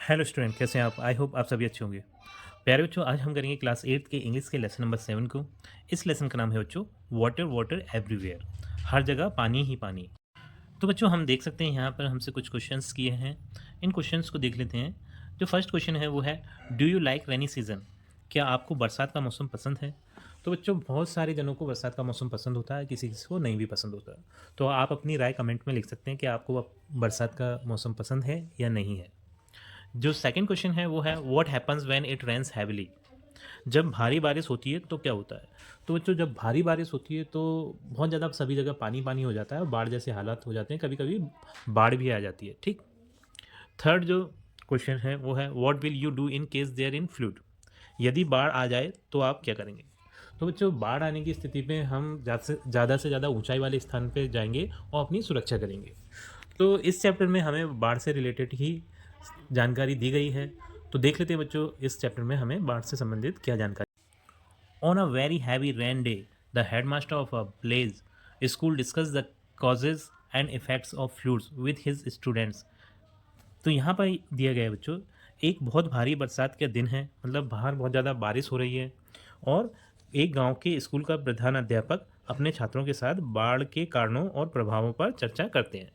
Hello student, कैसे हैं आप? आई होप आप सभी अच्छे होंगे। प्यारे बच्चों, आज हम करेंगे क्लास 8 के इंग्लिश के लेसन नंबर 7 को। इस लेसन का नाम है बच्चों वाटर वाटर एवरीवेयर। हर जगह पानी ही पानी। तो बच्चों हम देख सकते हैं यहाँ पर हमसे कुछ क्वेश्चंस किए हैं। इन क्वेश्चंस को देख लेते हैं। जो फर्स्ट क्वेश्चन है वो है, do you like rainy season? क्या आपको बरसात का मौसम पसंद है? तो बच्चों बहुत सारे जनों को बरसात का मौसम पसंद होता है, किसी किसी को नहीं भी पसंद होता। तो आप अपनी राय कमेंट में लिख सकते हैं कि आपको बरसात का मौसम पसंद है या नहीं है। जो सेकंड क्वेश्चन है वो है, what happens when it rains heavily? जब भारी बारिश होती है तो क्या होता है? तो बच्चों जब भारी बारिश होती है तो बहुत ज़्यादा सभी जगह पानी पानी हो जाता है और बाढ़ जैसे हालात हो जाते हैं, कभी कभी बाढ़ भी आ जाती है। ठीक। थर्ड जो क्वेश्चन है वो है, what will you do in case there in flood? यदि बाढ़ आ जाए तो आप क्या करेंगे? तो बच्चों बाढ़ आने की स्थिति में हम ज़्यादा से ज़्यादा ऊंचाई वाले स्थान पर जाएंगे और अपनी सुरक्षा करेंगे। तो इस चैप्टर में हमें बाढ़ से रिलेटेड ही जानकारी दी गई है। तो देख लेते हैं बच्चों इस चैप्टर में हमें बाढ़ से संबंधित क्या जानकारी। On a very heavy rain day, the headmaster of a place school discuss the causes and effects of floods with his students. तो यहाँ पर दिया गया है बच्चों, एक बहुत भारी बरसात का दिन है, मतलब बाहर बहुत ज़्यादा बारिश हो रही है और एक गांव के स्कूल का प्रधान अध्यापक अपने छात्रों के साथ बाढ़ के कारणों और प्रभावों पर चर्चा करते हैं।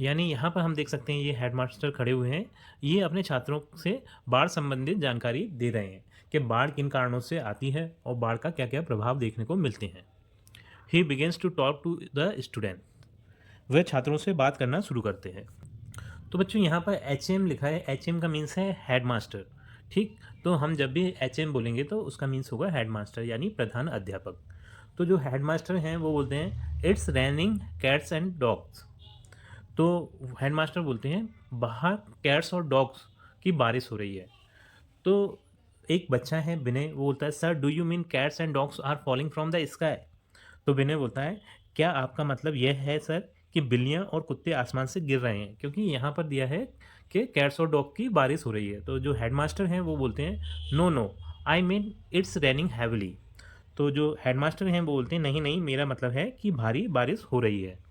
यानी यहाँ पर हम देख सकते हैं ये हेडमास्टर खड़े हुए हैं, ये अपने छात्रों से बाढ़ संबंधित जानकारी दे रहे हैं कि बाढ़ किन कारणों से आती है और बाढ़ का क्या क्या प्रभाव देखने को मिलते हैं। He begins to talk to the student. वह छात्रों से बात करना शुरू करते हैं। तो बच्चों यहाँ पर एच एम लिखा है, एच एम का मीन्स है हेडमास्टर। ठीक। तो हम जब भी एच एम बोलेंगे तो उसका मीन्स होगा हेडमास्टर यानी प्रधान अध्यापक। तो जो हेडमास्टर हैं वो बोलते हैं, it's raining cats and dogs. तो हेडमास्टर बोलते हैं बाहर कैट्स और डॉग्स की बारिश हो रही है। तो एक बच्चा है विनय, वो बोलता है, sir do you mean cats and dogs are falling from the sky? तो विनय बोलता है, क्या आपका मतलब यह है सर कि बिल्लियां और कुत्ते आसमान से गिर रहे हैं? क्योंकि यहाँ पर दिया है कि कैट्स और डॉग की बारिश हो रही है। तो जो हेडमास्टर हैं वो बोलते हैं, no no, I mean it's raining heavily. तो जो हेडमास्टर हैं वो बोलते हैं, नहीं नहीं, मेरा मतलब है कि भारी बारिश हो रही है।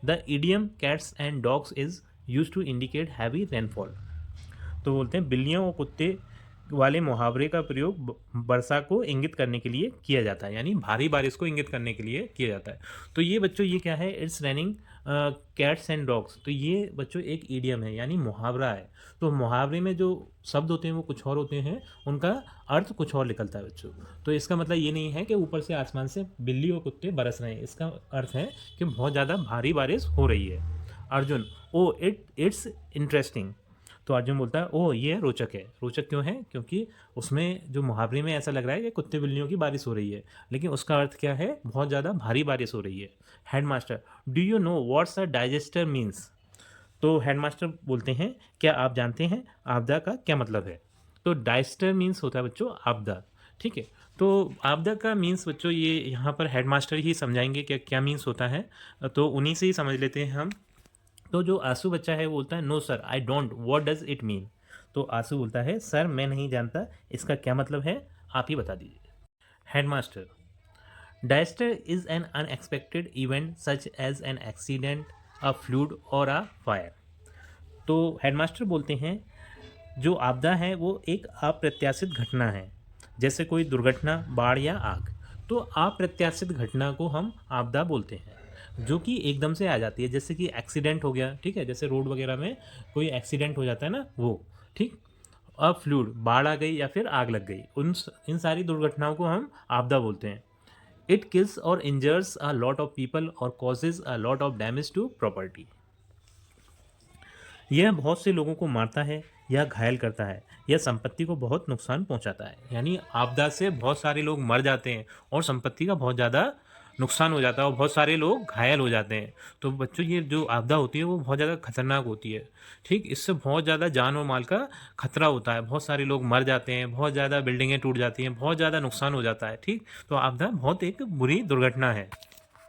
The idiom cats and dogs is use to indicate heavy rainfall. तो बोलते हैं बिल्लियों और कुत्ते वाले मुहावरे का प्रयोग वर्षा को इंगित करने के लिए किया जाता है, यानी भारी बारिश को इंगित करने के लिए किया जाता है। तो ये बच्चों ये क्या है, it's raining cats and dogs. तो ये बच्चों एक ईडियम है यानी मुहावरा है। तो मुहावरे में जो शब्द होते हैं वो कुछ और होते हैं, उनका अर्थ कुछ और निकलता है बच्चों। तो इसका मतलब ये नहीं है कि ऊपर से आसमान से बिल्ली और कुत्ते बरस रहे हैं, इसका अर्थ है कि बहुत ज़्यादा भारी बारिश हो रही है। Arjun, oh it's interesting. तो अर्जुन बोलता है, ओह ये रोचक है। रोचक क्यों है? क्योंकि उसमें जो मुहावरे में ऐसा लग रहा है कि कुत्ते बिल्लियों की बारिश हो रही है, लेकिन उसका अर्थ क्या है, बहुत ज़्यादा भारी बारिश हो रही है। Headmaster, do you know what's a digester means? तो हेडमास्टर बोलते हैं, क्या आप जानते हैं आपदा का क्या मतलब है? तो डाइजेस्टर मीन्स होता है बच्चों आपदा। ठीक है। तो आपदा का मीन्स बच्चों ये यहाँ पर हेडमास्टर ही समझाएंगे कि क्या मीन्स होता है। तो उन्हीं से ही समझ लेते हैं हम। तो जो आंसू बच्चा है वो बोलता है, no sir I don't, what does it mean? तो आंसू बोलता है, सर मैं नहीं जानता, इसका क्या मतलब है, आप ही बता दीजिए। Headmaster, disaster is an unexpected event such as an accident, a flood और अ फायर। तो हेडमास्टर बोलते हैं जो आपदा है वो एक अप्रत्याशित घटना है, जैसे कोई दुर्घटना, बाढ़ या आग। तो अप्रत्याशित घटना को हम आपदा बोलते हैं, जो कि एकदम से आ जाती है, जैसे कि एक्सीडेंट हो गया। ठीक है, जैसे रोड वगैरह में कोई एक्सीडेंट हो जाता है ना वो। ठीक। अब फ्लूड, बाढ़ आ गई या फिर आग लग गई, इन सारी दुर्घटनाओं को हम आपदा बोलते हैं। इट किल्स और injures a lot of people और causes a lot of damage to property. यह बहुत से लोगों को मारता है या घायल करता है या संपत्ति को बहुत नुकसान पहुंचाता है। यानी आपदा से बहुत सारे लोग मर जाते हैं और संपत्ति का बहुत ज़्यादा नुकसान हो जाता है और बहुत सारे लोग घायल हो जाते हैं। तो बच्चों ये जो आपदा होती है वो बहुत ज़्यादा खतरनाक होती है। ठीक। इससे बहुत ज़्यादा जान और माल का खतरा होता है, बहुत सारे लोग मर जाते हैं, बहुत ज़्यादा बिल्डिंगें टूट जाती हैं, बहुत ज़्यादा नुकसान हो जाता है। ठीक। तो आपदा बहुत एक बुरी दुर्घटना है।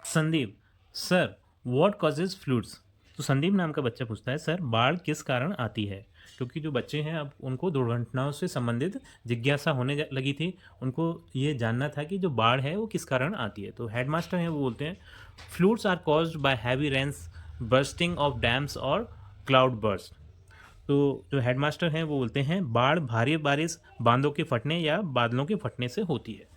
Sandeep, sir what causes fluids? तो संदीप नाम का बच्चा पूछता है, सर बाढ़ किस कारण आती है? क्योंकि जो बच्चे हैं अब उनको दुर्घटनाओं से संबंधित जिज्ञासा होने लगी थी, उनको ये जानना था कि जो बाढ़ है वो किस कारण आती है। तो हेडमास्टर हैं वो बोलते हैं, floods are caused by heavy rains, bursting of dams और क्लाउड बर्स्ट। तो जो हेडमास्टर हैं वो बोलते हैं बाढ़ भारी बारिश बांधों के फटने या बादलों के फटने से होती है।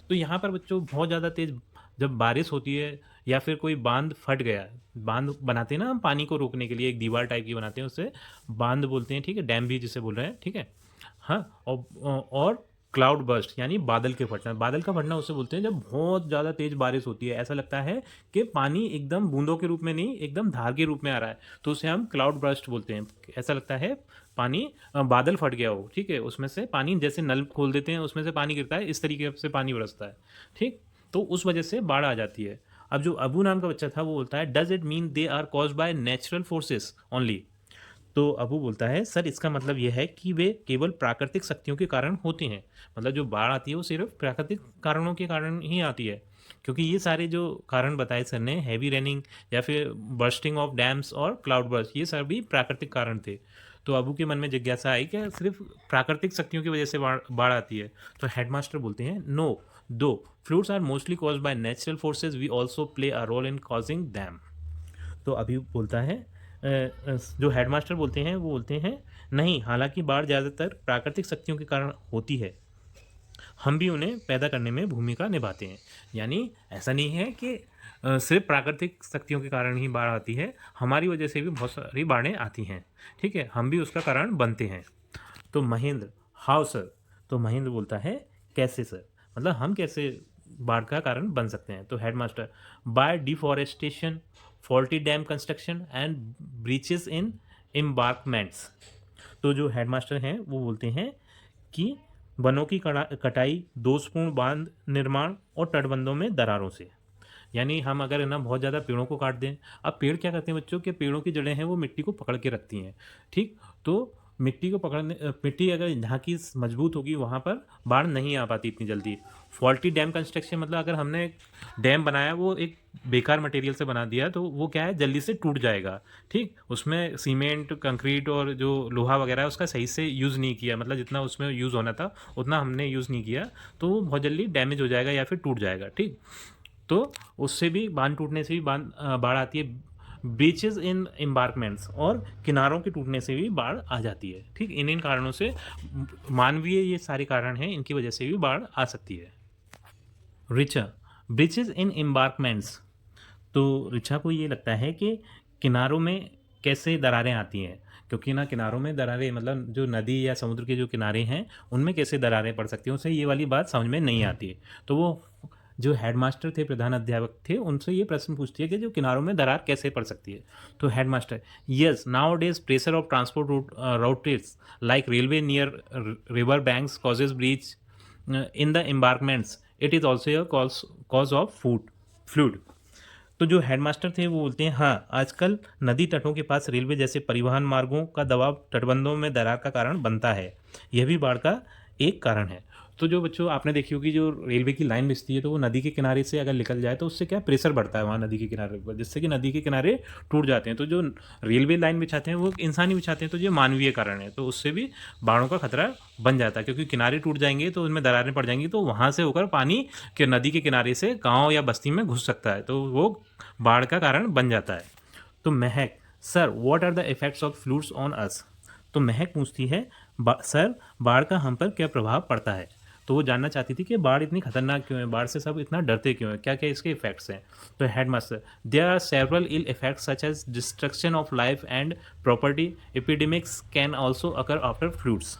तो यहाँ पर बच्चों बहुत ज़्यादा तेज़ जब बारिश होती है या फिर कोई बांध फट गया, बांध बनाते हैं ना हम पानी को रोकने के लिए, एक दीवार टाइप की बनाते हैं, उसे बांध बोलते हैं, ठीक है, डैम भी जिसे बोल रहे हैं, ठीक है। हाँ, और क्लाउड बर्स्ट यानी बादल के फटना, बादल का फटना उसे बोलते हैं जब बहुत ज़्यादा तेज़ बारिश होती है, ऐसा लगता है कि पानी एकदम बूंदों के रूप में नहीं, एकदम धार के रूप में आ रहा है, तो उसे हम क्लाउड बर्स्ट बोलते हैं। ऐसा लगता है पानी बादल फट गया हो, ठीक है, उसमें से पानी, जैसे नल खोल देते हैं उसमें से पानी गिरता है, इस तरीके से पानी बरसता है, ठीक। तो उस वजह से बाढ़ आ जाती है। अब जो अबू नाम का बच्चा था वो बोलता है does it mean they are cause by natural forces only. तो अबू बोलता है सर इसका मतलब यह है कि वे केवल प्राकृतिक शक्तियों के कारण होती हैं, मतलब जो बाढ़ आती है वो सिर्फ प्राकृतिक कारणों के कारण ही आती है, क्योंकि ये सारे जो कारण बताए सर ने, हैवी रेनिंग या फिर बर्स्टिंग ऑफ डैम्स और क्लाउड बर्स्ट, ये सभी प्राकृतिक कारण थे। तो अबू के मन में जिज्ञासा आई कि सिर्फ प्राकृतिक शक्तियों की वजह से बाढ़ बाढ़ आती है। तो हेडमास्टर बोलते हैं no, though floods are mostly caused by natural forces we also play a role in causing them. तो अभी बोलता है जो हेडमास्टर बोलते हैं वो बोलते हैं नहीं, हालांकि बाढ़ ज़्यादातर प्राकृतिक शक्तियों के कारण होती है, हम भी उन्हें पैदा करने में भूमिका निभाते हैं। यानी ऐसा नहीं है कि सिर्फ प्राकृतिक शक्तियों के कारण ही बाढ़ आती है, हमारी वजह से भी बहुत सारी बाढ़ें आती हैं, ठीक है, हम भी उसका कारण बनते हैं। तो महेंद्र हाउ सर, तो महेंद्र बोलता है कैसे सर, मतलब हम कैसे बाढ़ का कारण बन सकते हैं। तो headmaster by deforestation, faulty dam construction and breaches in embankments. तो जो हेडमास्टर हैं वो बोलते हैं कि वनों की कटाई, दोषपूर्ण बांध निर्माण और तटबंधों में दरारों से। यानी हम अगर है ना बहुत ज़्यादा पेड़ों को काट दें, अब पेड़ क्या करते हैं बच्चों, के पेड़ों की जड़ें हैं वो मिट्टी को पकड़ के रखती हैं, ठीक। तो मिट्टी को पकड़ने मिट्टी अगर जहाँ की मजबूत होगी वहाँ पर बाढ़ नहीं आ पाती इतनी जल्दी। फॉल्टी डैम कंस्ट्रक्शन मतलब अगर हमने डैम बनाया वो एक बेकार मटेरियल से बना दिया तो वो क्या है जल्दी से टूट जाएगा, ठीक। उसमें सीमेंट, कंक्रीट और जो लोहा वगैरह है उसका सही से यूज़ नहीं किया, मतलब जितना उसमें यूज़ होना था उतना हमने यूज़ नहीं किया, तो वो बहुत जल्दी डैमेज हो जाएगा या फिर टूट जाएगा, ठीक। तो उससे भी बांध टूटने से भी बाढ़ आती है। ब्रीचेज इन एम्बार्कमेंट्स और किनारों के टूटने से भी बाढ़ आ जाती है, ठीक। इन कारणों से मानवीय ये सारे कारण हैं, इनकी वजह से भी बाढ़ आ सकती है। रिचा ब्रीचेज इन एम्बार्कमेंट्स, तो रिचा को ये लगता है कि किनारों में कैसे दरारें आती हैं, क्योंकि ना किनारों में दरारें मतलब जो नदी या समुद्र के जो किनारे हैं उनमें कैसे दरारें पड़ सकती हैं, उसे ये वाली बात समझ में नहीं आती है। तो वो जो हेडमास्टर थे, प्रधान अध्यापक थे, उनसे ये प्रश्न पूछती है कि जो किनारों में दरार कैसे पड़ सकती है। तो headmaster yes, nowadays pressure of transport routes like railway near river banks causes breach in the embankments, it is also a cause of flood. तो जो हेडमास्टर थे वो बोलते हैं हाँ, आजकल नदी तटों के पास रेलवे जैसे परिवहन मार्गों का दबाव तटबंधों में दरार का कारण बनता है, यह भी बाढ़ का एक कारण है। तो जो बच्चों आपने देखी होगी जो रेलवे की लाइन बिछती है तो वो नदी के किनारे से अगर निकल जाए तो उससे क्या प्रेशर बढ़ता है वहाँ नदी के किनारे पर, जिससे कि नदी के किनारे टूट जाते हैं। तो जो रेलवे लाइन बिछाते हैं वो इंसान ही बिछाते हैं, तो ये मानवीय कारण है, तो उससे भी बाढ़ों का खतरा बन जाता है, क्योंकि किनारे टूट जाएंगे तो उनमें दरारें पड़ जाएंगी, तो वहाँ से होकर पानी के नदी के किनारे से गाँव या बस्ती में घुस सकता है, तो वो बाढ़ का कारण बन जाता है। तो Mahak sir what are the effects of floods on us. तो महक पूछती है सर बाढ़ का हम पर क्या प्रभाव पड़ता है। तो वो जानना चाहती थी कि बाढ़ इतनी खतरनाक क्यों है, बाढ़ से सब इतना डरते क्यों है, क्या क्या इसके इफेक्ट्स हैं। तो headmaster there are several ill effects such as destruction of life and property, epidemics can also occur after floods.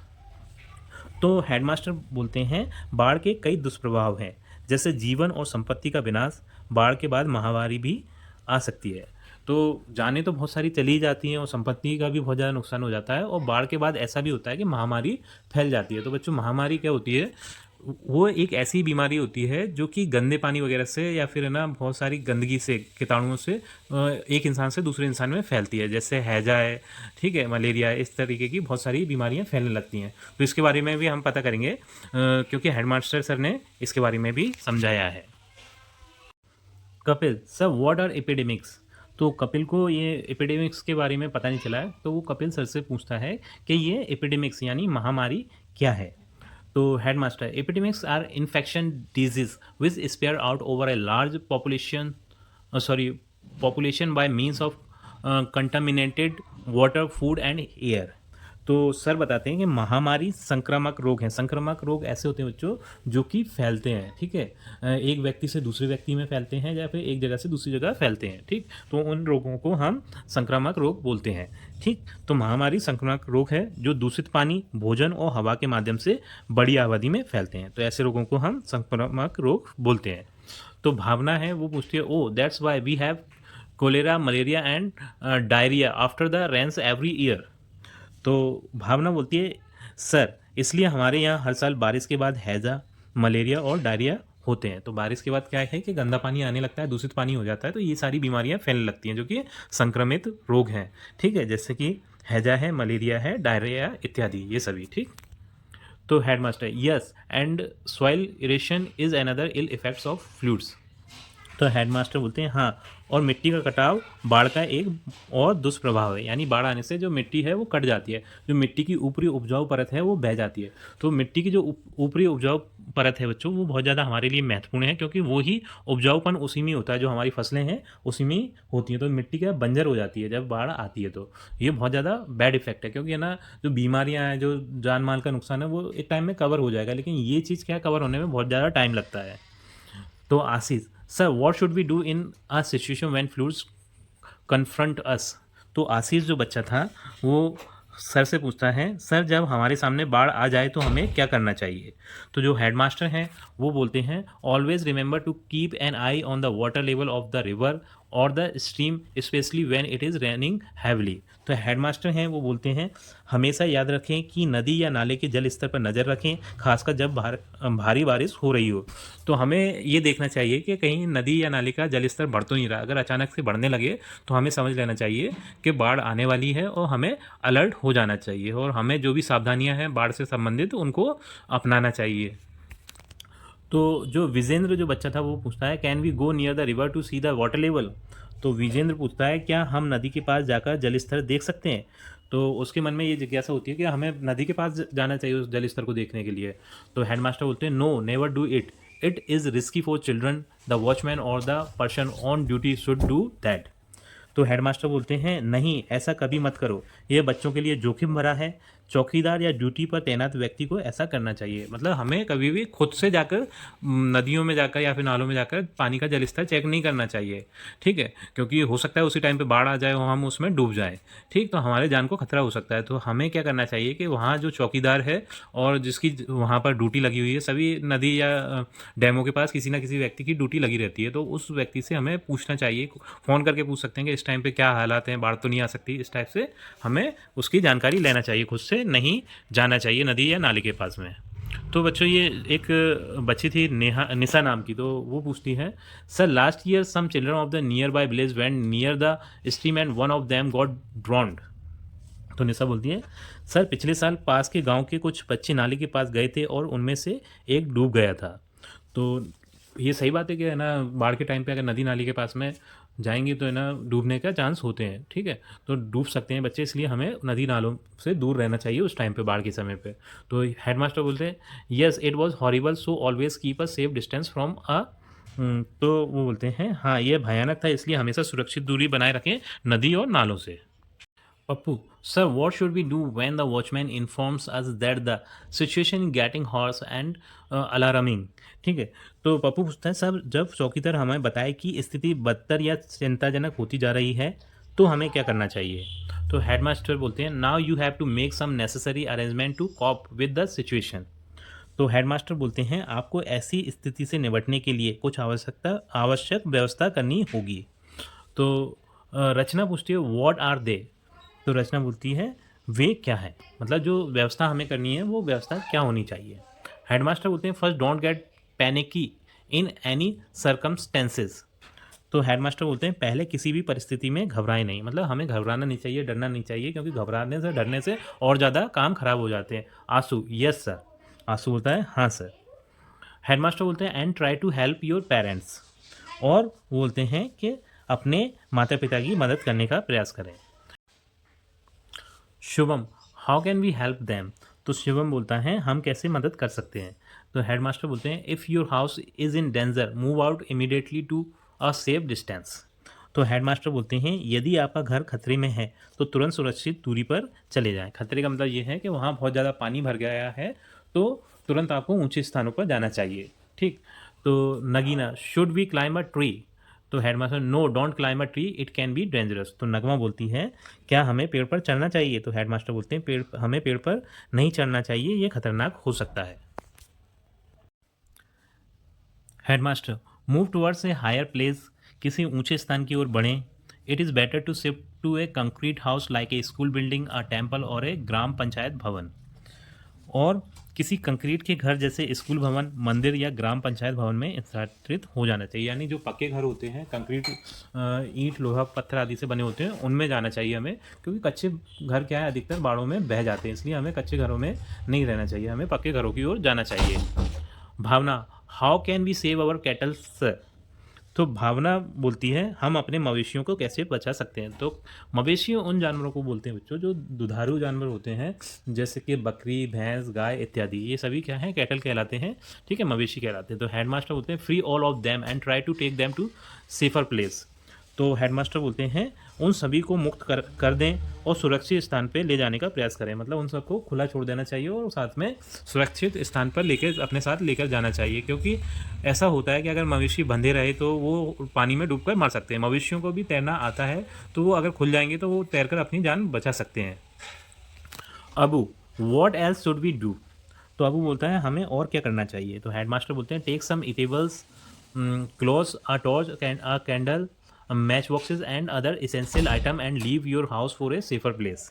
तो हेडमास्टर बोलते हैं बाढ़ के कई दुष्प्रभाव हैं, जैसे जीवन और संपत्ति का विनाश, बाढ़ के बाद महामारी भी आ सकती है। तो जाने तो बहुत सारी चली जाती हैं और संपत्ति का भी बहुत ज़्यादा नुकसान हो जाता है, और बाढ़ के बाद ऐसा भी होता है कि महामारी फैल जाती है। तो बच्चों महामारी क्या होती है, वो एक ऐसी बीमारी होती है जो कि गंदे पानी वगैरह से या फिर है ना बहुत सारी गंदगी से, कीटाणुओं से एक इंसान से दूसरे इंसान में फैलती है, जैसे हैजा है, ठीक है, मलेरिया है, इस तरीके की बहुत सारी बीमारियां फैलने लगती हैं। तो इसके बारे में भी हम पता करेंगे क्योंकि हेडमास्टर सर ने इसके बारे में भी समझाया है। Kapil sir what are epidemics. तो कपिल को ये एपिडेमिक्स के बारे में पता नहीं चला है, तो वो कपिल सर से पूछता है कि ये एपिडेमिक्स यानी महामारी क्या है। तो headmaster epidemics are infection disease which spare out over a large population by means of contaminated water, food and air. तो सर बताते हैं कि महामारी संक्रामक रोग हैं। संक्रामक रोग ऐसे होते हैं बच्चों जो कि फैलते हैं, ठीक है, एक व्यक्ति से दूसरे व्यक्ति में फैलते हैं या फिर एक जगह से दूसरी जगह फैलते हैं, ठीक। तो उन रोगों को हम संक्रामक रोग बोलते हैं, ठीक। तो महामारी संक्रामक रोग है जो दूषित पानी, भोजन और हवा के माध्यम से बड़ी आबादी में फैलते हैं। तो ऐसे रोगों को हम संक्रामक रोग बोलते हैं। तो भावना है वो पूछती है, oh that's why we have cholera, malaria and diarrhoea after the rains every year. तो भावना बोलती है, सर इसलिए हमारे यहाँ हर साल बारिश के बाद हैजा, मलेरिया और डायरिया होते हैं। तो बारिश के बाद क्या है कि गंदा पानी आने लगता है, दूषित पानी हो जाता है, तो ये सारी बीमारियां फैलने लगती हैं जो कि संक्रमित रोग हैं, ठीक है, जैसे कि हैजा है, मलेरिया है, डायरिया इत्यादि ये सभी, ठीक। तो headmaster, yes and soil erosion is another ill effects of floods. तो हेडमास्टर बोलते हैं हाँ, और मिट्टी का कटाव बाढ़ का एक और दुष्प्रभाव है। यानी बाढ़ आने से जो मिट्टी है वो कट जाती है, जो मिट्टी की ऊपरी उपजाऊ परत है वो बह जाती है। तो मिट्टी की जो ऊपरी उपजाऊ परत है बच्चों वो बहुत ज़्यादा हमारे लिए महत्वपूर्ण है, क्योंकि वो ही उपजाऊपन उसी में होता है, जो हमारी फसलें हैं उसी में होती हैं। तो मिट्टी क्या बंजर हो जाती है जब बाढ़ आती है, तो ये बहुत ज़्यादा बैड इफेक्ट है, क्योंकि है ना जो बीमारियाँ हैं, जो जान माल का नुकसान है वो एक टाइम में कवर हो जाएगा, लेकिन ये चीज़ क्या कवर होने में बहुत ज़्यादा टाइम लगता है। तो Ashish, sir what should we do in a situation when floods confront us. तो आशीष जो बच्चा था वो सर से पूछता है, सर जब हमारे सामने बाढ़ आ जाए तो हमें क्या करना चाहिए। तो जो हेडमास्टर हैं वो बोलते हैं, always remember to keep an eye on the water level of the river और the stream especially when it is raining heavily. तो हेडमास्टर हैं वो बोलते हैं, हमेशा याद रखें कि नदी या नाले के जल स्तर पर नज़र रखें, खासकर जब भारी बारिश हो रही हो। तो हमें ये देखना चाहिए कि कहीं नदी या नाले का जल स्तर बढ़ तो नहीं रहा। अगर अचानक से बढ़ने लगे तो हमें समझ लेना चाहिए कि बाढ़ आने वाली है और हमें अलर्ट हो जाना चाहिए, और हमें जो भी सावधानियां हैं बाढ़ से संबंधित उनको अपनाना चाहिए। तो जो विजेंद्र जो बच्चा था वो पूछता है, can we go near the river to see the water level. तो विजेंद्र पूछता है, क्या हम नदी के पास जाकर जल स्तर देख सकते हैं। तो उसके मन में ये जिज्ञासा होती है कि हमें नदी के पास जाना चाहिए उस जल स्तर को देखने के लिए। तो हेडमास्टर बोलते हैं, no never do it, it is risky for children, the watchman और the person on duty should do that. तो हेडमास्टर बोलते हैं, नहीं ऐसा कभी मत करो, यह बच्चों के लिए जोखिम भरा है, चौकीदार या ड्यूटी पर तैनात व्यक्ति को ऐसा करना चाहिए। मतलब हमें कभी भी खुद से जाकर नदियों में जाकर या फिर नालों में जाकर पानी का जल स्तर चेक नहीं करना चाहिए, ठीक है, क्योंकि हो सकता है उसी टाइम पे बाढ़ आ जाए और हम उसमें डूब जाएं, ठीक। तो हमारे जान को खतरा हो सकता है। तो हमें क्या करना चाहिए कि वहाँ जो चौकीदार है और जिसकी वहाँ पर ड्यूटी लगी हुई है, सभी नदी या डैमों के पास किसी ना किसी व्यक्ति की ड्यूटी लगी रहती है, तो उस व्यक्ति से हमें पूछना चाहिए, फ़ोन करके पूछ सकते हैं कि इस टाइम पे क्या हालात हैं, बाढ़ तो नहीं आ सकती, इस टाइप से हमें उसकी जानकारी लेना चाहिए, खुद से नहीं जाना चाहिए नदी या नाले के पास में। तो बच्चों ये एक बच्ची थी निशा नाम की, तो वो पूछती है, sir last year some children of the nearby village went near the stream and one of them got drowned. तो निशा बोलती है, सर पिछले साल पास के गांव के कुछ बच्चे नाले के पास गए थे और उनमें से एक डूब गया था। तो ये सही बात है कि है ना बाढ़ के टाइम पे अगर नदी नाली के पास में जाएंगे तो है ना डूबने का चांस होते हैं, ठीक है, तो डूब सकते हैं बच्चे, इसलिए हमें नदी नालों से दूर रहना चाहिए उस टाइम पे बाढ़ के समय पे। तो हेडमास्टर बोलते हैं, yes it was horrible so always keep a safe distance from a. तो वो बोलते हैं, हाँ ये भयानक था, इसलिए हमेशा सुरक्षित दूरी बनाए रखें नदी और नालों से। Pappu, sir what should we do when the watchman informs us that the situation getting worse and alarming. ठीक है, तो पप्पू पूछता है, सर जब चौकीदार हमें बताए कि स्थिति बदतर या चिंताजनक होती जा रही है तो हमें क्या करना चाहिए। तो हेडमास्टर बोलते हैं, now you have to make some necessary arrangement to cope with the situation. तो हेडमास्टर बोलते हैं, आपको ऐसी स्थिति से निपटने के लिए कुछ आवश्यक व्यवस्था करनी होगी। तो रचना पूछती है, व्हाट आर दे। तो रचना बोलती है, वे क्या है, मतलब जो व्यवस्था हमें करनी है वो व्यवस्था क्या होनी चाहिए। हेडमास्टर बोलते हैं, first don't get panicky in any circumstances. तो हेडमास्टर बोलते हैं, पहले किसी भी परिस्थिति में घबराएं नहीं, मतलब हमें घबराना नहीं चाहिए, डरना नहीं चाहिए, क्योंकि घबराने से डरने से और ज़्यादा काम खराब हो जाते हैं। आंसू, यस सर। आंसू बोलता है, हाँ सर। हेडमास्टर बोलते हैं, and try to help your parents, और बोलते हैं कि अपने माता पिता की मदद करने का प्रयास करें। Shubham, how can we help them. तो शिवम बोलता है, हम कैसे मदद कर सकते हैं। तो हेडमास्टर बोलते हैं, if your house is in danger move out immediately to a safe distance. तो हेडमास्टर बोलते हैं यदि आपका घर खतरे में है तो तुरंत सुरक्षित दूरी पर चले जाएं। खतरे का मतलब ये है कि वहाँ बहुत ज़्यादा पानी भर गया है तो तुरंत आपको ऊंचे स्थानों पर जाना चाहिए। ठीक, तो Nagina should we climb a tree, तो headmaster no don't climb a tree it can be dangerous. तो नगमा बोलती है क्या हमें पेड़ पर चढ़ना चाहिए, तो हेडमास्टर बोलते हैं हमें पेड़ पर नहीं चढ़ना चाहिए, ये खतरनाक हो सकता है। Headmaster move towards a higher place, किसी ऊंचे स्थान की ओर बढ़ें। It is better to shift to a concrete house like a school building, a temple और ए ग्राम पंचायत भवन। और किसी कंक्रीट के घर जैसे स्कूल भवन, मंदिर या ग्राम पंचायत भवन में स्थानांतरित हो जाना चाहिए। यानी जो पक्के घर होते हैं, कंक्रीट, ईंट, लोहा, पत्थर आदि से बने होते हैं, उनमें जाना चाहिए हमें, क्योंकि कच्चे घर क्या है अधिकतर बाढ़ों में बह जाते हैं, इसलिए हमें कच्चे घरों में नहीं रहना चाहिए, हमें पक्के घरों की ओर जाना चाहिए। Bhavna how can we save our cattles, तो भावना बोलती है हम अपने मवेशियों को कैसे बचा सकते हैं। तो मवेशी उन जानवरों को बोलते हैं बच्चों जो दुधारू जानवर होते हैं, जैसे कि बकरी, भैंस, गाय इत्यादि, ये सभी क्या हैं, कैटल कहलाते हैं। ठीक है, मवेशी कहलाते हैं। तो हेडमास्टर बोलते हैं free all of them and try to take them to safer place. तो हेडमास्टर बोलते हैं उन सभी को मुक्त कर दें और सुरक्षित स्थान पर ले जाने का प्रयास करें, मतलब उन सबको खुला छोड़ देना चाहिए और साथ में सुरक्षित स्थान पर लेकर अपने साथ लेकर जाना चाहिए, क्योंकि ऐसा होता है कि अगर मवेशी बंधे रहे तो वो पानी में डूबकर मर सकते हैं। मवेशियों को भी तैरना आता है, तो वो अगर खुल जाएंगे तो वो तैरकर अपनी जान बचा सकते हैं। Abu what else should we do, तो अबू बोलता है हमें और क्या करना चाहिए। तो हेडमास्टर बोलते हैं take some eatables, clothes, a torch, a candle, match boxes and other essential item and leave your house for a safer place.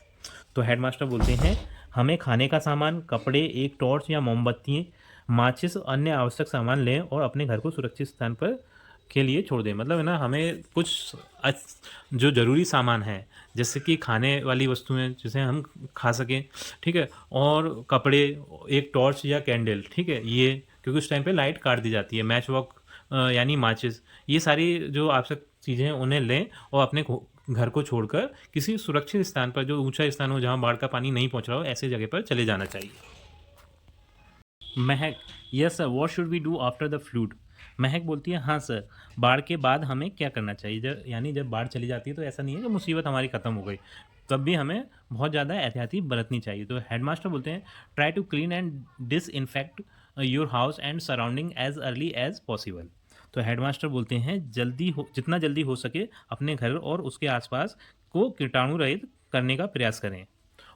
तो हेडमास्टर बोलते हैं हमें खाने का सामान, कपड़े, एक टॉर्च या मोमबत्ती, माचिस, अन्य आवश्यक सामान लें और अपने घर को सुरक्षित स्थान पर के लिए छोड़ दें। मतलब है ना, हमें कुछ जो ज़रूरी सामान है, जैसे कि खाने वाली वस्तुएं जिसे हम खा सकें, ठीक है, और कपड़े, एक टॉर्च या कैंडल, ठीक है, ये क्योंकि उस टाइम पे लाइट काट दी जाती है, मैच वॉक यानी माचिस, ये सारी जो आवश्यक चीज़ें हैं उन्हें लें और अपने घर को छोड़कर किसी सुरक्षित स्थान पर, जो ऊंचा स्थान हो जहां बाढ़ का पानी नहीं पहुंच रहा हो, ऐसे जगह पर चले जाना चाहिए। Mahak yes sir what should we do after the flood, Mahak बोलती है हाँ सर, बाढ़ के बाद हमें क्या करना चाहिए। यानी जब बाढ़ चली जाती है तो ऐसा नहीं है कि मुसीबत हमारी ख़त्म हो गई, तब भी हमें बहुत ज़्यादा एहतियाती बरतनी चाहिए। तो हेडमास्टर बोलते हैं try to clean and disinfect your house and surrounding as early as possible. तो हेडमास्टर बोलते हैं जितना जल्दी हो सके अपने घर और उसके आसपास को कीटाणु रहित करने का प्रयास करें।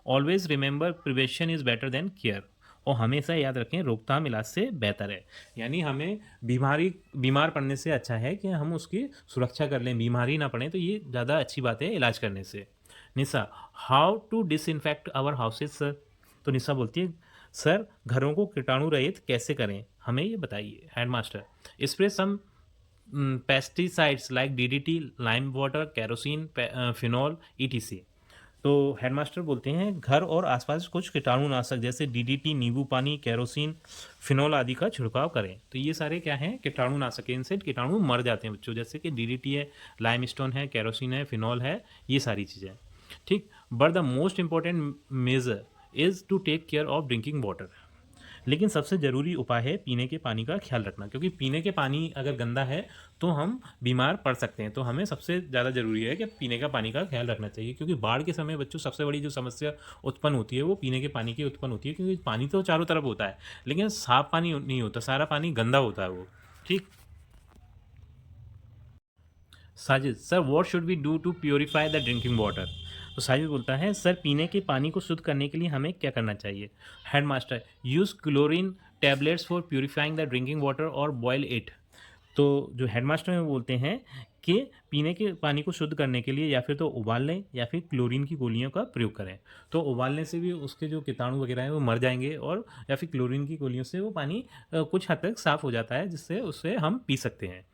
Always remember prevention is better than care, और हमेशा याद रखें रोकथाम इलाज से बेहतर है। यानी हमें बीमार पड़ने से अच्छा है कि हम उसकी सुरक्षा कर लें, बीमारी ना पड़े, तो ये ज़्यादा अच्छी बात है इलाज करने से। Nisha how to disinfect our houses sir, तो निशा बोलती है सर घरों को कीटाणु रहित कैसे करें, हमें ये बताइए। Headmaster spray some pesticides like DDT, lime water, kerosene, phenol, etc. तो हेडमास्टर बोलते हैं घर और आसपास कुछ कीटाणुनाशक जैसे डीडीटी, नींबू पानी, केरोसिन, फिनॉल आदि का छिड़काव करें। तो ये सारे क्या हैं, कीटाणुनाशक, इनसे कीटाणु मर जाते हैं बच्चों, जैसे कि डीडीटी है, लाइमस्टोन है, केरोसिन है, फिनॉल है, ये सारी चीज़ें। ठीक, but the most important measure is to take care of drinking water, लेकिन सबसे ज़रूरी उपाय है पीने के पानी का ख्याल रखना, क्योंकि पीने के पानी अगर गंदा है तो हम बीमार पड़ सकते हैं। तो हमें सबसे ज़्यादा ज़रूरी है कि पीने का पानी का ख्याल रखना चाहिए, क्योंकि बाढ़ के समय बच्चों सबसे बड़ी जो समस्या उत्पन्न होती है वो पीने के पानी की उत्पन्न होती है, क्योंकि पानी तो चारों तरफ होता है लेकिन साफ पानी नहीं होता, सारा पानी गंदा होता है वो। ठीक, Sajid sir what should we do to purify the drinking water, तो साजिद बोलता है सर पीने के पानी को शुद्ध करने के लिए हमें क्या करना चाहिए। Headmaster use chlorine tablets for purifying the drinking water और बॉयल इट। तो जो हेडमास्टर हैं वो बोलते हैं कि पीने के पानी को शुद्ध करने के लिए या फिर तो उबाल लें या फिर क्लोरीन की गोलियों का प्रयोग करें। तो उबालने से भी उसके जो कीटाणु वगैरह हैं वो मर जाएंगे, और या फिर क्लोरीन की गोलियों से वो पानी कुछ हद तक साफ़ हो जाता है, जिससे उससे हम पी सकते हैं।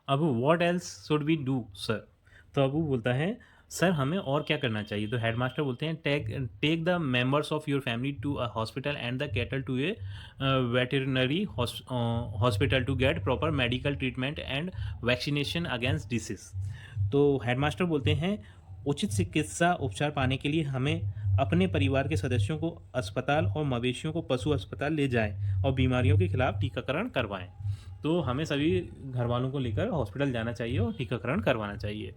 Abu what else should we do sir, तो अबू बोलता है सर हमें और क्या करना चाहिए। तो हेडमास्टर बोलते हैं take the members of your family to a hospital and the cattle to a veterinary hospital to get proper medical treatment and vaccination against disease. तो हेडमास्टर बोलते हैं उचित चिकित्सा उपचार पाने के लिए हमें अपने परिवार के सदस्यों को अस्पताल और मवेशियों को पशु अस्पताल ले जाएं और बीमारियों के खिलाफ टीकाकरण करवाएं। तो हमें सभी घर वालों को लेकर हॉस्पिटल जाना चाहिए और टीकाकरण करवाना चाहिए।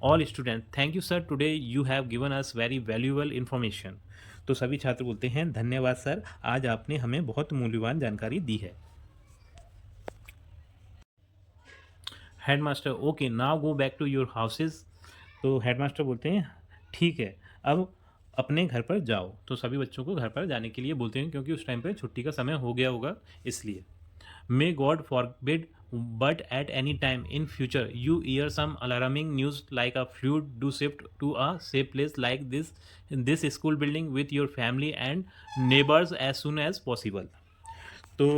All student thank you sir, today you have given us very valuable information. तो सभी छात्र बोलते हैं धन्यवाद सर, आज आपने हमें बहुत मूल्यवान जानकारी दी है। Headmaster okay now go back to your houses. तो हेडमास्टर बोलते हैं ठीक है, अब अपने घर पर जाओ। तो सभी बच्चों को घर पर जाने के लिए बोलते हैं, क्योंकि उस टाइम पे छुट्टी का समय हो गया होगा इसलिए। May God forbid but at any time in future you hear some alarming news like a flood, do shift to a safe place like this school building with your family and neighbors as soon as possible। तो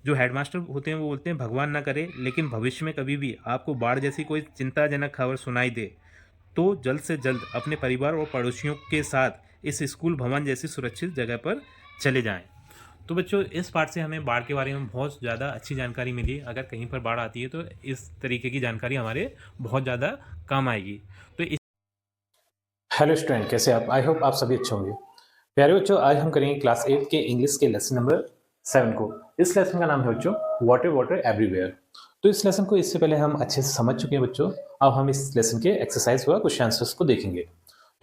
जो headmaster होते हैं वो बोलते हैं भगवान ना करे, लेकिन भविष्य में कभी भी आपको बाढ़ जैसी कोई चिंताजनक खबर सुनाई दे तो जल्द से जल्द अपने परिवार और पड़ोसियों के साथ इस स्कूल भवन जैसी सुरक्षित जगह पर चले जाएं। तो बच्चों इस पार्ट से हमें बाढ़ के बारे में बहुत ज़्यादा अच्छी जानकारी मिली। अगर कहीं पर बाढ़ आती है तो इस तरीके की जानकारी हमारे बहुत ज़्यादा काम आएगी। तो इस हेलो स्टूडेंट, कैसे आप? आई होप आप सभी अच्छे होंगे। प्यारे बच्चों, आज हम करेंगे क्लास 8 के इंग्लिश के लेसन नंबर 7 को। इस लेसन का नाम है बच्चों वाटर वाटर एवरीवेयर। तो इस लेसन को इससे पहले हम अच्छे से समझ चुके हैं बच्चों। अब हम इस लेसन के एक्सरसाइज व क्वेश्चन आंसर्स को देखेंगे।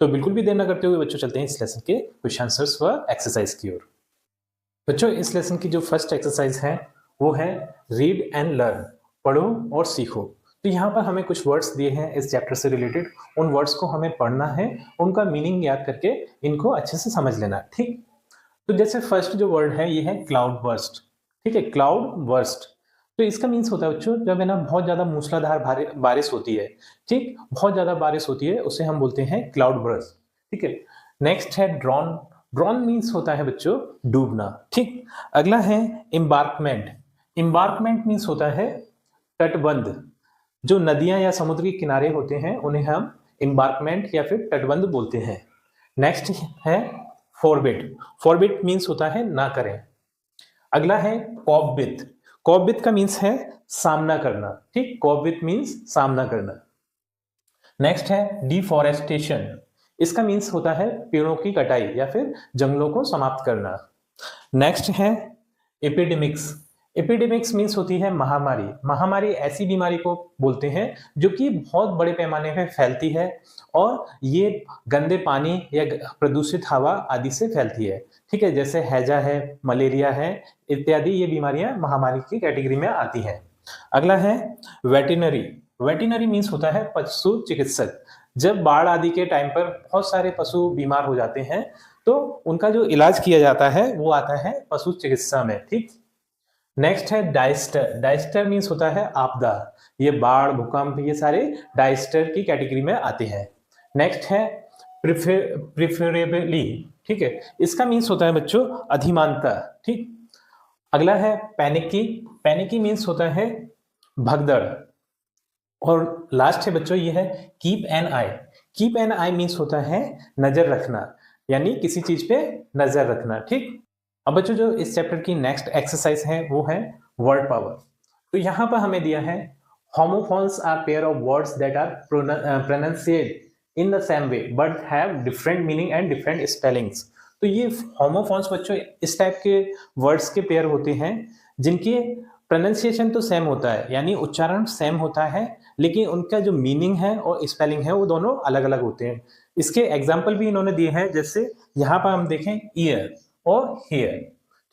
तो बिल्कुल भी देर न करते हुए बच्चों चलते हैं इस लेसन के क्वेश्चन आंसर्स व एक्सरसाइज की ओर। बच्चों इस लेसन की जो फर्स्ट एक्सरसाइज है वो है रीड एंड लर्न, पढ़ो और सीखो। तो यहाँ पर हमें कुछ वर्ड्स दिए हैं इस चैप्टर से रिलेटेड, उन वर्ड्स को हमें पढ़ना है, उनका मीनिंग याद करके इनको अच्छे से समझ लेना है, ठीक। तो जैसे फर्स्ट जो वर्ड है ये है क्लाउड बर्स्ट, ठीक है, क्लाउड बर्स्ट। तो इसका मीन्स होता है बच्चों जब है ना बहुत ज्यादा मूसलाधार बारिश होती है, ठीक, बहुत ज्यादा बारिश होती है उसे हम बोलते हैं क्लाउड बर्स्ट, ठीक है। नेक्स्ट है ड्रॉन, ड्रॉन मीन्स होता है बच्चों डूबना, ठीक। अगला है एम्बार्कमेंट, एम्बार्कमेंट मीन्स होता है तटबंध। जो नदियां या समुद्र के किनारे होते हैं उन्हें हम एम्बार्कमेंट या फिर तटबंध बोलते हैं। नेक्स्ट है फॉरबिड, फॉरबिड मीन्स होता है ना करें। अगला है कॉप विथ, कॉप विथ का मीन्स है सामना करना, ठीक, कॉप विथ मीन्स सामना करना। नेक्स्ट है डिफॉरेस्टेशन, इसका मीन्स होता है पेड़ों की कटाई या फिर जंगलों को समाप्त करना। नेक्स्ट है एपिडेमिक्स, एपिडेमिक्स मीन्स होती है महामारी। महामारी ऐसी बीमारी को बोलते हैं जो कि बहुत बड़े पैमाने पे फैलती है और ये गंदे पानी या प्रदूषित हवा आदि से फैलती है, ठीक है, जैसे हैजा है, मलेरिया है इत्यादि, ये बीमारियां महामारी की कैटेगरी में आती हैं। अगला है वेटिनरी, वेटिनरी मीन्स होता है पशु चिकित्सक। जब बाढ़ आदि के टाइम पर बहुत सारे पशु बीमार हो जाते हैं तो उनका जो इलाज किया जाता है वो आता है पशु चिकित्सा में, ठीक। नेक्स्ट है डाइस्टर, डाइस्टर मीन्स होता है आपदा, ये बाढ़ भूकंप ये सारे डाइस्टर की कैटेगरी में आते हैं। नेक्स्ट है प्रिफरेबली, ठीक है, इसका मीन्स होता है बच्चों अधिमानता, ठीक। अगला है पैनिकी, पैनिकी मीन्स होता है भगदड़। और लास्ट है बच्चों ये है keep an I, keep an I means होता है नजर रखना, यानी किसी चीज पे नजर रखना, ठीक। अब बच्चों जो इस चैप्टर की नेक्स्ट एक्सरसाइज है वो है वर्ड पावर। तो यहाँ पर हमें दिया है homophones are pair of words that are pronounced in the same way but have different meaning and different spellings. तो ये होमोफोन्स बच्चों इस टाइप के वर्ड्स के पेयर होते हैं जिनके प्रोनाउंसिएशन तो सेम होता है, यानी उच्चारण सेम होता है, लेकिन उनका जो मीनिंग है और स्पेलिंग है वो दोनों अलग अलग होते हैं। इसके एग्जाम्पल भी इन्होंने दिए हैं, जैसे यहाँ पर हम देखें ईयर और हेयर,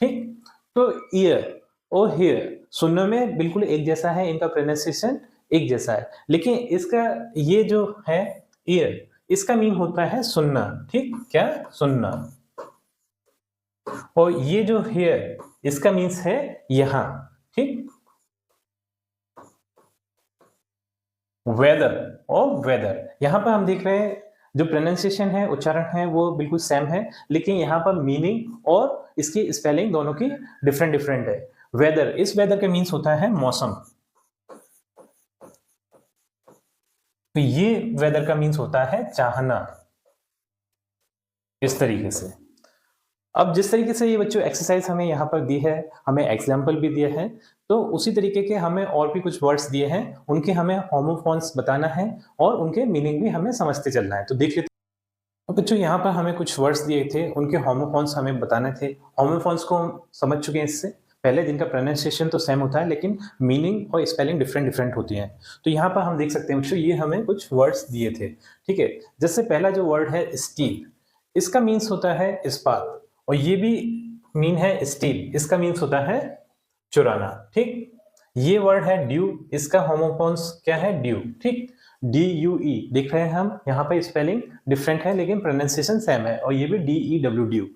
ठीक। तो ईयर और हेयर सुनने में बिल्कुल एक जैसा है, इनका प्रोनाउंसिएशन एक जैसा है, लेकिन इसका ये जो है ईयर इसका मीन होता है सुनना, ठीक, क्या सुनना। और ये जो हेयर इसका मीन्स है यहाँ, ठीक। वेदर और वेदर, यहां पर हम देख रहे हैं जो प्रोनाउंसिएशन है उच्चारण है वो बिल्कुल सेम है, लेकिन यहाँ पर मीनिंग और इसकी स्पेलिंग दोनों की डिफरेंट डिफरेंट है। वेदर, इस वेदर का मीन्स होता है मौसम, तो ये वेदर का मीन्स होता है चाहना, इस तरीके से। अब जिस तरीके से ये बच्चों एक्सरसाइज हमें यहाँ पर दी है, हमें एग्जाम्पल भी दिया है, तो उसी तरीके के हमें और भी कुछ वर्ड्स दिए हैं, उनके हमें होमोफोन्स बताना है और उनके मीनिंग भी हमें समझते चलना है। तो देख लेते हैं। तो बच्चों यहाँ पर हमें कुछ वर्ड्स दिए थे, उनके होमोफोन्स हमें बताने थे। होमोफोन्स को हम समझ चुके हैं इससे पहले जिनका प्रोनाउंसिएशन तो सेम होता है लेकिन मीनिंग और स्पेलिंग डिफरेंट डिफरेंट होती हैं। तो यहाँ पर हम देख सकते हैं बच्चों, ये हमें कुछ वर्ड्स दिए थे, ठीक है। जैसे पहला जो वर्ड है स्टील, इसका मीन्स होता है इस्पात, और ये भी मीन है स्टील, इसका मीन्स होता है चुराना, ठीक। ये वर्ड है ड्यू, इसका होमोफोन्स क्या है, ड्यू, ठीक। DUE देख रहे हैं हम, यहाँ पे स्पेलिंग डिफरेंट है लेकिन प्रोनाउंसिएशन सेम है, और ये भी DEW, ड्यू।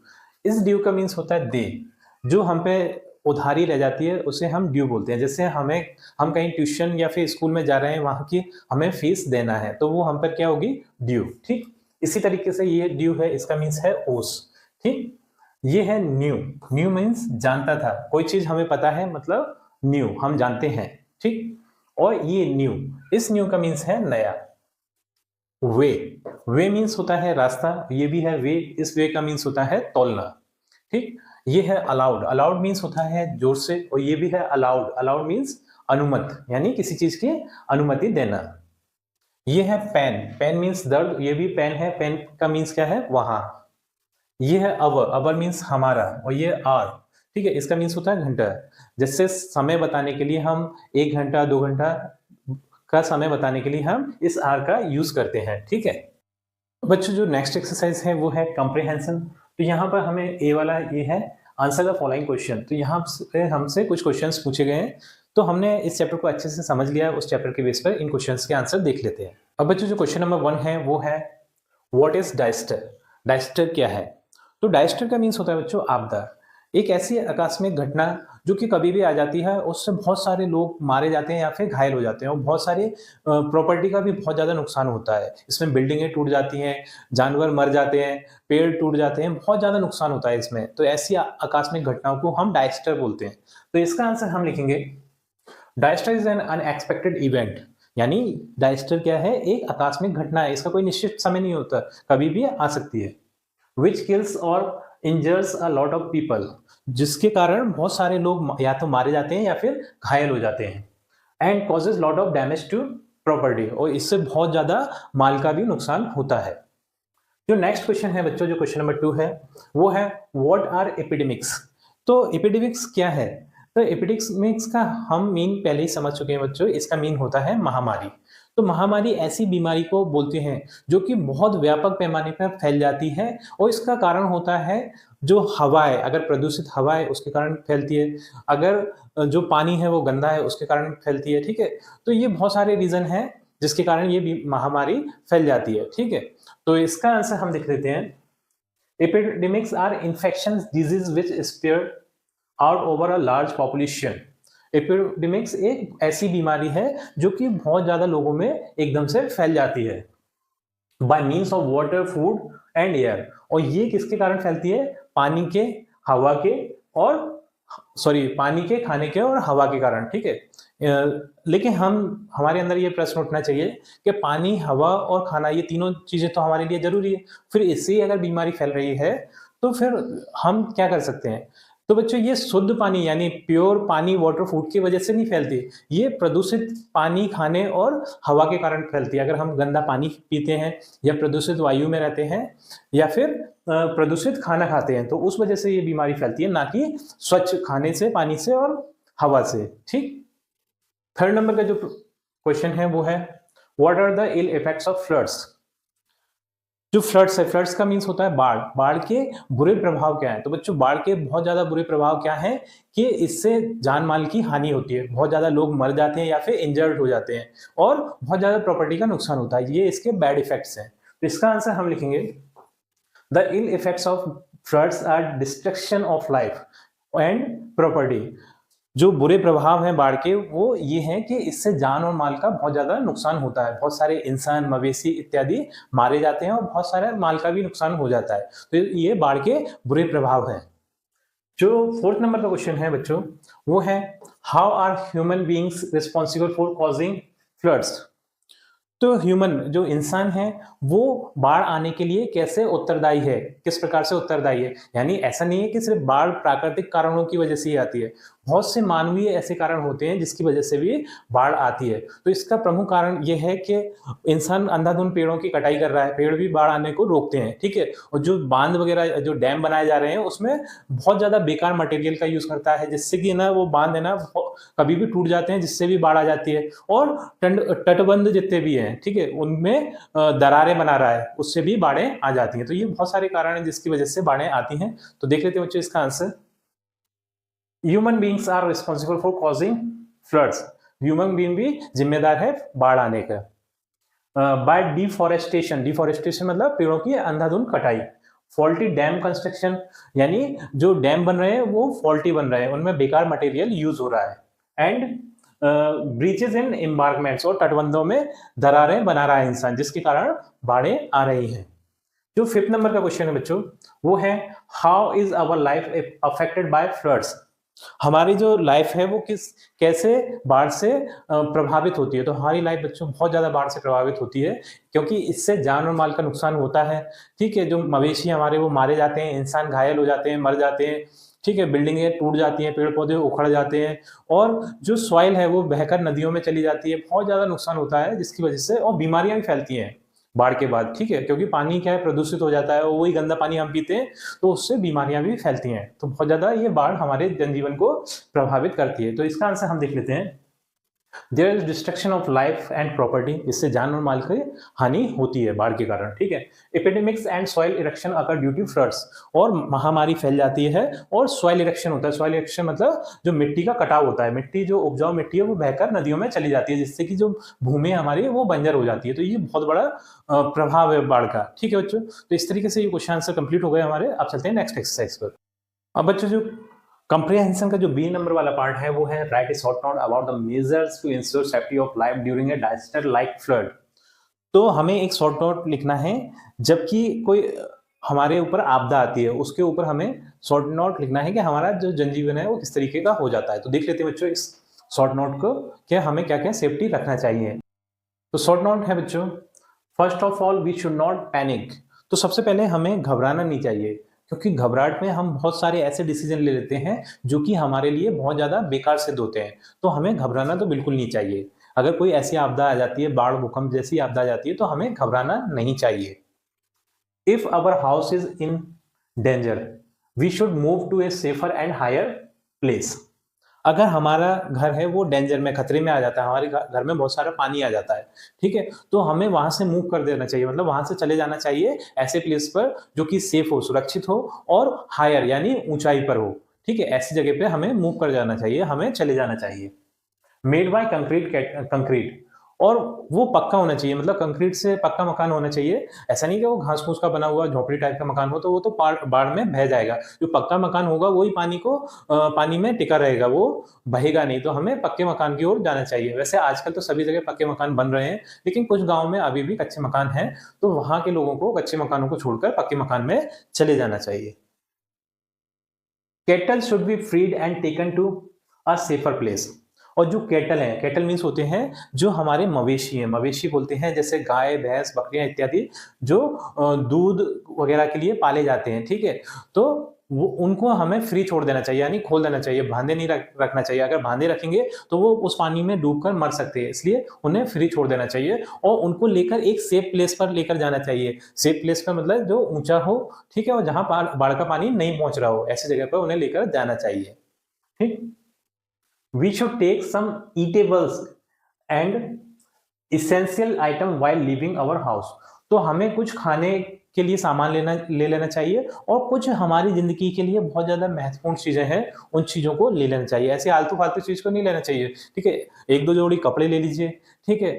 इस ड्यू का मीन्स होता है दे, जो हम पे उधारी रह जाती है उसे हम ड्यू बोलते हैं। जैसे हम कहीं ट्यूशन या फिर स्कूल में जा रहे हैं, वहां की हमें फीस देना है, तो वो हम पर क्या होगी, ड्यू, ठीक। इसी तरीके से ये ड्यू है, इसका मीन्स है ओस, ठीक। ये है न्यू, न्यू मीन्स जानता था, कोई चीज हमें पता है मतलब न्यू, हम जानते हैं, ठीक। और ये न्यू, इस न्यू का मीन्स है नया। वे, वे मीन्स होता है रास्ता, ये भी है वे, इस वे का मीन्स होता है तौलना, ठीक। ये है अलाउड, अलाउड मीन्स होता है जोर से, और ये भी है अलाउड, अलाउड मीन्स अनुमत, यानी किसी चीज की अनुमति देना। ये है पेन, पेन मीन्स दर्द, ये भी पेन है, पेन का मीन्स क्या है, वहां। ये है अवर, अवर मीन्स हमारा, और ये आर, ठीक है, इसका मीन्स होता है घंटा। जैसे समय बताने के लिए हम 1 घंटा 2 घंटा का समय बताने के लिए हम इस आर का यूज करते हैं, ठीक है। बच्चों जो नेक्स्ट एक्सरसाइज है वो है कॉम्प्रिहेंशन। तो यहाँ पर हमें ए वाला ये है आंसर द फॉलोइंग क्वेश्चन। तो यहाँ से हमसे कुछ क्वेश्चंस पूछे गए हैं, तो हमने इस चैप्टर को अच्छे से समझ लिया, उस चैप्टर के बेस पर इन क्वेश्चंस के आंसर देख लेते हैं। अब बच्चों जो क्वेश्चन नंबर 1 है वो है व्हाट इज डायस्टर, डायस्टर क्या है। तो डायस्टर का मीन्स होता है बच्चों आपदा, एक ऐसी आकस्मिक घटना जो कि कभी भी आ जाती है, उससे बहुत सारे लोग मारे जाते हैं या फिर घायल हो जाते हैं, और बहुत सारे प्रॉपर्टी का भी बहुत ज़्यादा नुकसान होता है। इसमें बिल्डिंगें टूट जाती हैं, जानवर मर जाते हैं, पेड़ टूट जाते हैं, बहुत ज़्यादा नुकसान होता है इसमें। तो ऐसी आकस्मिक घटनाओं को हम डायस्टर बोलते हैं। तो इसका आंसर हम लिखेंगे disaster is an unexpected event, यानी डायस्टर क्या है, एक आकस्मिक घटना है, इसका कोई निश्चित समय नहीं होता, कभी भी आ सकती है। विच किल्स और injures a lot of people, जिसके कारण बहुत सारे लोग या तो मारे जाते हैं या फिर घायल हो जाते हैं। And causes lot of damage to property, और इससे बहुत ज्यादा माल का भी नुकसान होता है। जो नेक्स्ट क्वेश्चन है बच्चों, जो क्वेश्चन नंबर 2 है वो है व्हाट आर एपिडेमिक्स। तो एपिडेमिक्स क्या है, तो एपिडेमिक्स का हम मीन पहले ही समझ चुके हैं बच्चों, इसका मीन होता है महामारी। तो महामारी ऐसी बीमारी को बोलते हैं जो कि बहुत व्यापक पैमाने पर फैल जाती है, और इसका कारण होता है जो हवा है, अगर प्रदूषित हवा है उसके कारण फैलती है, अगर जो पानी है वो गंदा है उसके कारण फैलती है, ठीक है। तो ये बहुत सारे रीजन हैं जिसके कारण ये महामारी फैल जाती है, ठीक है। तो इसका आंसर हम देख लेते हैं। Epidemics are infections disease which spread out over a large population. Epidemics एक ऐसी बीमारी है जो कि बहुत ज्यादा लोगों में एकदम से फैल जाती है, bye means of water, food and air. और ये किसके कारण फैलती है, पानी के, हवा के, और पानी के, खाने के और हवा के कारण, ठीक है। लेकिन हमारे अंदर ये प्रश्न उठना चाहिए कि पानी, हवा और खाना, ये तीनों चीजें तो हमारे लिए जरूरी है, फिर इससे अगर बीमारी फैल रही है तो फिर हम क्या कर सकते हैं। तो बच्चों ये शुद्ध पानी यानी प्योर पानी, वाटर, फूड की वजह से नहीं फैलती, ये प्रदूषित पानी, खाने और हवा के कारण फैलती है। अगर हम गंदा पानी पीते हैं या प्रदूषित वायु में रहते हैं या फिर प्रदूषित खाना खाते हैं, तो उस वजह से ये बीमारी फैलती है, ना कि स्वच्छ खाने से, पानी से और हवा से, ठीक। थर्ड नंबर का जो क्वेश्चन है वो है what are the ill effects of floods. जो फ्लड्स है, फ्लड्स का मीन्स होता है बाढ़, बाढ़ के बुरे प्रभाव क्या है। तो बच्चों बाढ़ के बहुत ज्यादा बुरे प्रभाव क्या है कि इससे जान माल की हानि होती है, बहुत ज्यादा लोग मर जाते हैं या फिर इंजर्ड हो जाते हैं, और बहुत ज्यादा प्रॉपर्टी का नुकसान होता है, ये इसके बैड इफेक्ट्स हैं। तो इसका आंसर हम लिखेंगे the ill effects of floods are destruction of life and property. जो बुरे प्रभाव हैं बाढ़ के वो ये हैं कि इससे जान और माल का बहुत ज्यादा नुकसान होता है, बहुत सारे इंसान, मवेशी इत्यादि मारे जाते हैं और बहुत सारे माल का भी नुकसान हो जाता है। तो ये बाढ़ के बुरे प्रभाव हैं। जो फोर्थ नंबर का क्वेश्चन है बच्चों वो है how are human beings responsible for causing floods. तो ह्यूमन जो इंसान है वो बाढ़ आने के लिए कैसे उत्तरदायी है, किस प्रकार से उत्तरदायी है। यानी ऐसा नहीं है कि सिर्फ बाढ़ प्राकृतिक कारणों की वजह से ही आती है, बहुत से मानवीय ऐसे कारण होते हैं जिसकी वजह से भी बाढ़ आती है। तो इसका प्रमुख कारण ये है कि इंसान अंधाधुंध पेड़ों की कटाई कर रहा है, पेड़ भी बाढ़ आने को रोकते हैं, ठीक है? और जो बांध वगैरह जो डैम बनाए जा रहे हैं उसमें बहुत ज़्यादा बेकार मटेरियल का यूज़ करता है, जिससे कि ना वो बांध है ना कभी भी टूट जाते हैं, जिससे भी बाढ़ आ जाती है। और तटबंध जितने भी हैं, ठीक है? उनमें दरारें बना रहा है, उससे भी बाढ़ें आ जाती हैं। तो ये बहुत सारे कारण हैं जिसकी वजह से बाढ़ें आती हैं। तो देख लेते हैं बच्चों इसका answer. Human beings are responsible for causing floods. Human being भी जिम्मेदार है बाढ़ आने का। बाय डिफॉरेस्टेशन, डिफॉरेस्टेशन मतलब पेड़ों की अंधाधुंध कटाई। फॉल्टी डैम कंस्ट्रक्शन, यानी जो डैम बन रहे हैं वो फॉल्टी बन रहे हैं, उनमें बेकार मटेरियल यूज हो रहा है। एंड ब्रीचेस इन एम्बार्कमेंट्स, और तटबंधों में दरारें बना रहा है इंसान, जिसके कारण बाढ़ें आ रही हैं। जो 5th नंबर का क्वेश्चन है बच्चों, वो है how is our life affected by floods. हमारी जो लाइफ है वो कैसे बाढ़ से प्रभावित होती है। तो हमारी लाइफ बच्चों बहुत ज्यादा बाढ़ से प्रभावित होती है, क्योंकि इससे जान और माल का नुकसान होता है, ठीक है? जो मवेशी हमारे वो मारे जाते हैं, इंसान घायल हो जाते हैं, मर जाते हैं, ठीक है? बिल्डिंगें टूट जाती हैं, पेड़ पौधे उखड़ जाते हैं, और जो सॉइल है वो बहकर नदियों में चली जाती है। बहुत ज्यादा नुकसान होता है जिसकी वजह से, और बीमारियां भी फैलती हैं बाढ़ के बाद, ठीक है? क्योंकि पानी क्या है, प्रदूषित हो जाता है, और वही गंदा पानी हम पीते हैं, तो उससे बीमारियां भी फैलती हैं। तो बहुत ज्यादा ये बाढ़ हमारे जनजीवन को प्रभावित करती है। तो इसका आंसर हम देख लेते हैं। There is destruction of life and property, इससे जान और माल की हानि होती है बाढ़ के कारण, ठीक है? Epidemics and soil erosion occur due to floods, और महामारी फैल जाती है, और सॉइल इरेक्शन होता है। सॉइल इरेक्शन मतलब जो मिट्टी का कटाव होता है, मिट्टी जो उपजाऊ मिट्टी है वो बहकर नदियों में चली जाती है, जिससे कि जो भूमि हमारी वो बंजर हो जाती है। तो ये बहुत बड़ा प्रभाव है बाढ़ का, ठीक है बच्चों? तो इस तरीके से ये क्वेश्चन आंसर कंप्लीट हो गए हमारे। अब चलते हैं नेक्स्ट एक्सरसाइज पर। अब बच्चों जो कंप्रिहेंशन का जो बी नंबर वाला पार्ट है वो है write a short note about the measures to ensure safety of life during a disaster like flood. तो हमें एक शॉर्ट नोट लिखना है, जबकि कोई हमारे ऊपर आपदा आती है उसके ऊपर हमें शॉर्ट नोट लिखना है कि हमारा जो जनजीवन है वो किस तरीके का हो जाता है। तो देख लेते हैं बच्चों इस शॉर्ट नोट को कि हमें क्या क्या सेफ्टी रखना चाहिए। तो शॉर्ट नोट है बच्चों, first of all we should not panic. तो सबसे पहले हमें घबराना नहीं चाहिए, क्योंकि घबराहट में हम बहुत सारे ऐसे डिसीजन ले लेते हैं जो कि हमारे लिए बहुत ज्यादा बेकार सिद्ध होते हैं। तो हमें घबराना तो बिल्कुल नहीं चाहिए। अगर कोई ऐसी आपदा आ जाती है, बाढ़ भूकंप जैसी आपदा आ जाती है, तो हमें घबराना नहीं चाहिए। If our house is in danger we should move to a safer and higher place. अगर हमारा घर है वो डेंजर में, खतरे में आ जाता है, हमारे घर में बहुत सारा पानी आ जाता है, ठीक है? तो हमें वहां से मूव कर देना चाहिए, मतलब वहां से चले जाना चाहिए ऐसे प्लेस पर जो कि सेफ हो, सुरक्षित हो, और हायर यानी ऊंचाई पर हो, ठीक है? ऐसी जगह पे हमें मूव कर जाना चाहिए, हमें चले जाना चाहिए। मेड बाय कंक्रीट, और वो पक्का होना चाहिए, मतलब कंक्रीट से पक्का मकान होना चाहिए। ऐसा नहीं कि वो घास फूस का बना हुआ झोपड़ी टाइप का मकान हो, तो वो तो बाढ़ में बह जाएगा। जो पक्का मकान होगा वही पानी में टिका रहेगा, वो बहेगा नहीं। तो हमें पक्के मकान की ओर जाना चाहिए। वैसे आजकल तो सभी जगह पक्के मकान बन रहे हैं, लेकिन कुछ गाँव में अभी भी कच्चे मकान हैं, तो वहां के लोगों को कच्चे मकानों को छोड़कर पक्के मकान में चले जाना चाहिए। Cattle should be freed and taken to a safer place. और जो कैटल हैं, कैटल मीन्स होते हैं जो हमारे मवेशी हैं, मवेशी बोलते हैं जैसे गाय भैंस बकरियां इत्यादि, जो दूध वगैरह के लिए पाले जाते हैं, ठीक है? तो वो उनको हमें फ्री छोड़ देना चाहिए, यानी खोल देना चाहिए, बांधे नहीं रखना चाहिए। अगर बांधे रखेंगे तो वो उस पानी में डूबकर मर सकते हैं, इसलिए उन्हें फ्री छोड़ देना चाहिए, और उनको लेकर एक सेफ प्लेस पर लेकर जाना चाहिए। सेफ प्लेस पर मतलब जो ऊंचा हो, ठीक है, और जहां बाढ़ का पानी नहीं पहुंच रहा हो, ऐसी जगह पर उन्हें लेकर जाना चाहिए, ठीक? We should take some eatables and essential item while leaving our house। तो हमें कुछ खाने के लिए सामान ले लेना चाहिए, और कुछ हमारी जिंदगी के लिए बहुत ज्यादा महत्वपूर्ण चीजें हैं, उन चीजों को ले लेना चाहिए। ऐसे आलतू फालतू चीज को नहीं लेना चाहिए, ठीक है? एक दो जोड़ी कपड़े ले लीजिए, ठीक है?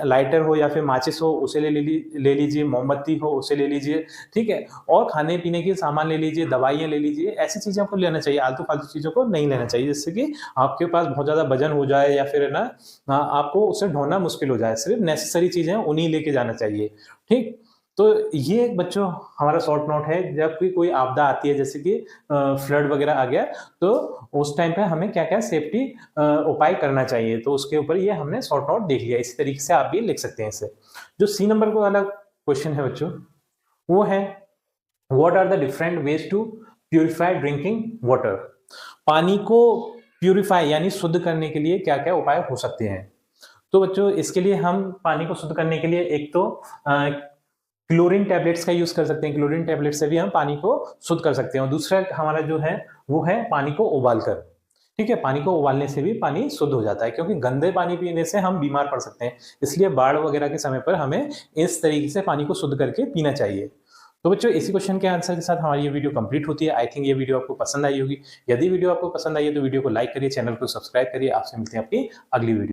लाइटर हो या फिर माचिस हो उसे ले लीजिए, मोमबत्ती हो उसे ले लीजिए, ठीक है? और खाने पीने के सामान ले लीजिए, दवाइयाँ ले लीजिए। ऐसी चीजें आपको लेना चाहिए, आलतू फालतू चीजों को नहीं लेना चाहिए, जिससे कि आपके पास बहुत ज्यादा वजन हो जाए, या फिर ना आपको उसे ढोना मुश्किल हो जाए। सिर्फ नेसेसरी चीजें उन्हीं लेके जाना चाहिए, ठीक? तो ये बच्चों हमारा शॉर्ट नोट है, जब कोई आपदा आती है जैसे कि फ्लड वगैरह आ गया, तो उस टाइम पे हमें क्या क्या सेफ्टी उपाय करना चाहिए। तो उसके ऊपर ये हमने शॉर्ट नोट देख लिया। इसी तरीके से आप भी लिख सकते हैं इसे। जो सी नंबर को वाला क्वेश्चन है बच्चों, वो है what are the different ways to purify drinking water. पानी को प्यूरिफाई यानी शुद्ध करने के लिए क्या क्या उपाय हो सकते हैं? तो बच्चों इसके लिए हम पानी को शुद्ध करने के लिए एक तो क्लोरीन टैबलेट्स का यूज कर सकते हैं। क्लोरीन टैबलेट से भी हम पानी को शुद्ध कर सकते हैं। और दूसरा हमारा जो है वो है पानी को उबालकर। ठीक है, पानी को उबालने से भी पानी शुद्ध हो जाता है, क्योंकि गंदे पानी पीने से हम बीमार पड़ सकते हैं। इसलिए बाढ़ वगैरह के समय पर हमें इस तरीके से पानी को शुद्ध करके पीना चाहिए। तो बच्चों इसी क्वेश्चन के आंसर के साथ हमारी ये वीडियो कंप्लीट होती है। आई थिंक ये वीडियो आपको पसंद आई होगी। यदि वीडियो आपको पसंद आई है तो वीडियो को लाइक करिए, चैनल को सब्सक्राइब करिए। आपसे मिलते हैं अपनी अगली वीडियो।